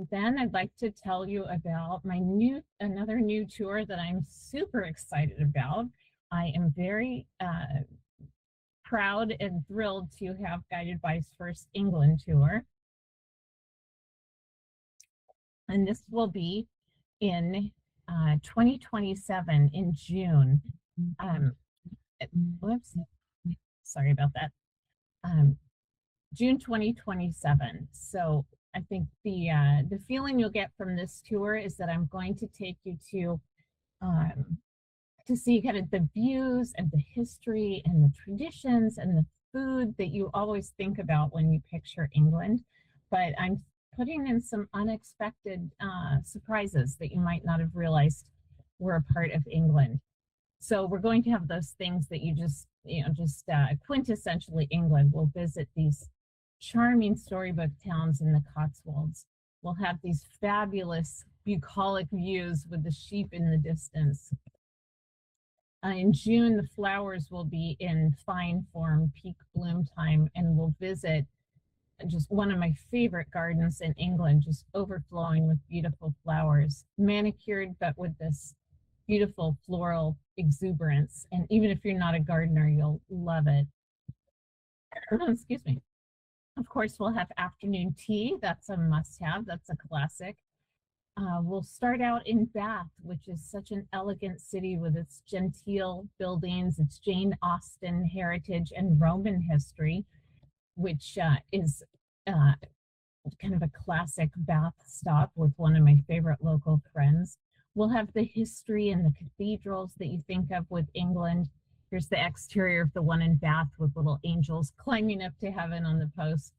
And then I'd like to tell you about my another new tour that I'm super excited about. I am very proud and thrilled to have Guided by's first England tour. And this will be in 2027 in June. Whoops, sorry about that. June 2027. So I think the feeling you'll get from this tour is that I'm going to take you to see kind of the views and the history and the traditions and the food that you always think about when you picture England. But I'm putting in some unexpected surprises that you might not have realized were a part of England. So we're going to have those things that you just quintessentially England. We'll visit these charming storybook towns in the Cotswolds. We'll have these fabulous bucolic views with the sheep in the distance. In June, the flowers will be in fine form, peak bloom time, and we'll visit just one of my favorite gardens in England, just overflowing with beautiful flowers, manicured, but with this beautiful floral exuberance. And even if you're not a gardener, you'll love it. Excuse me. Of course, we'll have afternoon tea. That's a must-have. That's a classic. We'll start out in Bath, which is such an elegant city with its genteel buildings, its Jane Austen heritage and Roman history, which is kind of a classic Bath stop with one of my favorite local friends. We'll have the history and the cathedrals that you think of with England. Here's the exterior of the one in Bath with little angels climbing up to heaven on the post.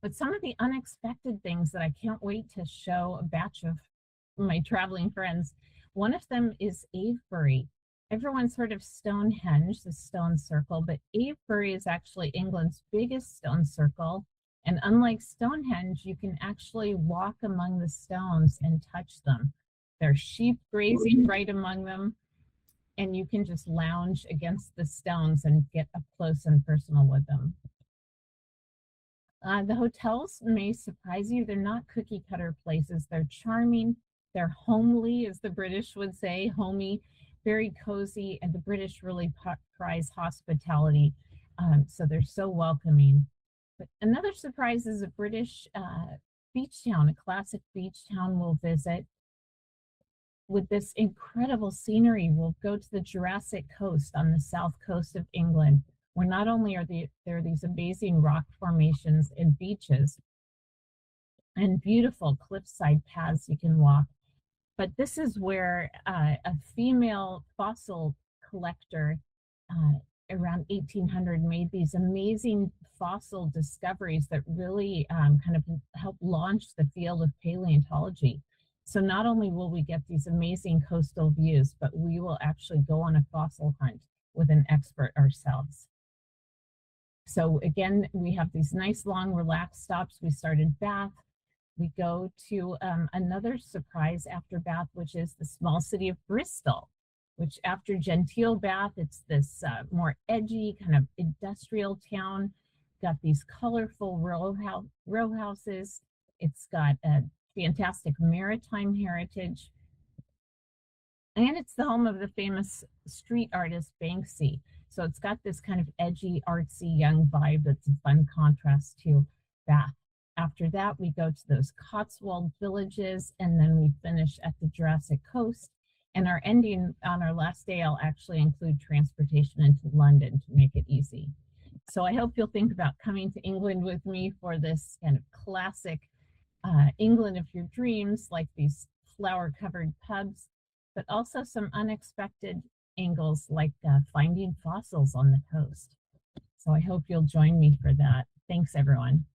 But some of the unexpected things that I can't wait to show a batch of my traveling friends, one of them is Avebury. Everyone's heard of Stonehenge, the stone circle, but Avebury is actually England's biggest stone circle. And unlike Stonehenge, you can actually walk among the stones and touch them. There's sheep grazing right among them, and you can just lounge against the stones and get up close and personal with them. The hotels may surprise you. They're not cookie cutter places. They're charming. They're homely, as the British would say, homey, very cozy, and the British really prize hospitality. So they're so welcoming. But another surprise is a British beach town, a classic beach town we'll visit. With this incredible scenery, we'll go to the Jurassic Coast on the south coast of England, where not only are there these amazing rock formations and beaches and beautiful cliffside paths you can walk, but this is where a female fossil collector around 1800 made these amazing fossil discoveries that really kind of helped launch the field of paleontology. So not only will we get these amazing coastal views, but we will actually go on a fossil hunt with an expert ourselves. So again, we have these nice long relaxed stops. We start in Bath. We go to another surprise after Bath, which is the small city of Bristol, which after genteel Bath, it's this more edgy kind of industrial town. Got these colorful row houses. It's got a fantastic maritime heritage. And it's the home of the famous street artist Banksy. So it's got this kind of edgy, artsy, young vibe that's a fun contrast to Bath. After that, we go to those Cotswold villages, and then we finish at the Jurassic Coast. And our ending on our last day, I'll actually include transportation into London to make it easy. So I hope you'll think about coming to England with me for this kind of classic England of your dreams, like these flower-covered pubs, but also some unexpected angles like finding fossils on the coast. So I hope you'll join me for that. Thanks, everyone.